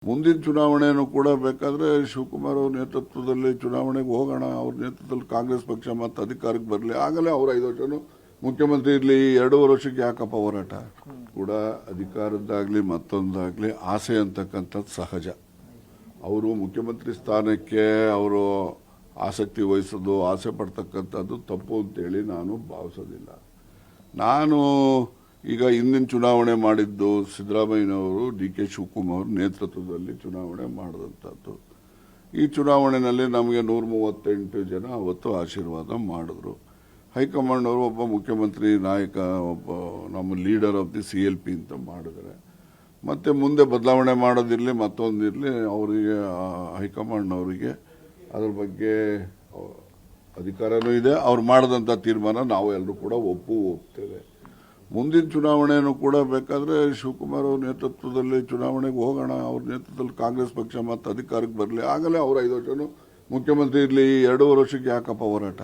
ಮುಂದಿನ ಚುನಾವಣೆಯನ್ನು ಕೂಡ ಬೇಕಾದ್ರೆ ಶಿವಕುಮಾರ್ ಅವ್ರ ನೇತೃತ್ವದಲ್ಲಿ ಚುನಾವಣೆಗೆ ಹೋಗೋಣ. ಅವ್ರ ನೇತೃತ್ವದಲ್ಲಿ ಕಾಂಗ್ರೆಸ್ ಪಕ್ಷ ಮತ್ತೆ ಅಧಿಕಾರಕ್ಕೆ ಬರಲಿ, ಆಗಲೇ ಅವ್ರ 5 ವರ್ಷನೂ ಮುಖ್ಯಮಂತ್ರಿ ಇರಲಿ. 2.5 ವರ್ಷಕ್ಕೆ ಯಾಕಪ್ಪ ಹೋರಾಟ? ಕೂಡ ಅಧಿಕಾರದ್ದಾಗ್ಲಿ ಮತ್ತೊಂದಾಗ್ಲಿ ಆಸೆ ಅಂತಕ್ಕಂಥದ್ದು ಸಹಜ. ಅವರು ಮುಖ್ಯಮಂತ್ರಿ ಸ್ಥಾನಕ್ಕೆ ಅವರು ಆಸಕ್ತಿ ವಹಿಸೋದು, ಆಸೆ ಪಡ್ತಕ್ಕಂಥದ್ದು ತಪ್ಪು ಅಂತೇಳಿ ನಾನು ಭಾವಿಸೋದಿಲ್ಲ. ನಾನು ಈಗ ಹಿಂದಿನ ಚುನಾವಣೆ ಮಾಡಿದ್ದು ಸಿದ್ದರಾಮಯ್ಯನವರು DK ಶಿವಕುಮಾರ್ ನೇತೃತ್ವದಲ್ಲಿ ಚುನಾವಣೆ ಮಾಡಿದಂಥದ್ದು. ಈ ಚುನಾವಣೆಯಲ್ಲಿ ನಮಗೆ 138 ಜನ ಅವತ್ತು ಆಶೀರ್ವಾದ ಮಾಡಿದ್ರು. ಹೈಕಮಾಂಡ್ ಅವರು ಒಬ್ಬ ಮುಖ್ಯಮಂತ್ರಿ ನಾಯಕ, ಒಬ್ಬ ನಮ್ಮ ಲೀಡರ್ ಆಫ್ ದಿ CLP ಅಂತ ಮಾಡಿದರೆ, ಮತ್ತೆ ಮುಂದೆ ಬದಲಾವಣೆ ಮಾಡೋದಿರಲಿ ಮತ್ತೊಂದಿರಲಿ, ಅವರಿಗೆ ಹೈಕಮಾಂಡ್ ಅವರಿಗೆ ಅದ್ರ ಬಗ್ಗೆ ಅಧಿಕಾರನೂ ಇದೆ. ಅವ್ರು ಮಾಡಿದಂಥ ತೀರ್ಮಾನ ನಾವು ಎಲ್ಲರೂ ಕೂಡ ಒಪ್ಪುತ್ತೇವೆ. ಮುಂದಿನ ಚುನಾವಣೆಯನ್ನು ಕೂಡ ಬೇಕಾದ್ರೆ ಶಿವಕುಮಾರ್ ಅವ್ರ ನೇತೃತ್ವದಲ್ಲಿ ಚುನಾವಣೆಗೆ ಹೋಗೋಣ. ಅವ್ರ ನೇತೃತ್ವದಲ್ಲಿ ಕಾಂಗ್ರೆಸ್ ಪಕ್ಷ ಮತ್ತೆ ಅಧಿಕಾರಕ್ಕೆ ಬರಲಿ, ಆಗಲೇ ಅವ್ರ 5 ವರ್ಷನೂ ಮುಖ್ಯಮಂತ್ರಿ ಇರಲಿ. 2.5 ವರ್ಷಕ್ಕೆ ಯಾಕಪ್ಪ ಹೋರಾಟ?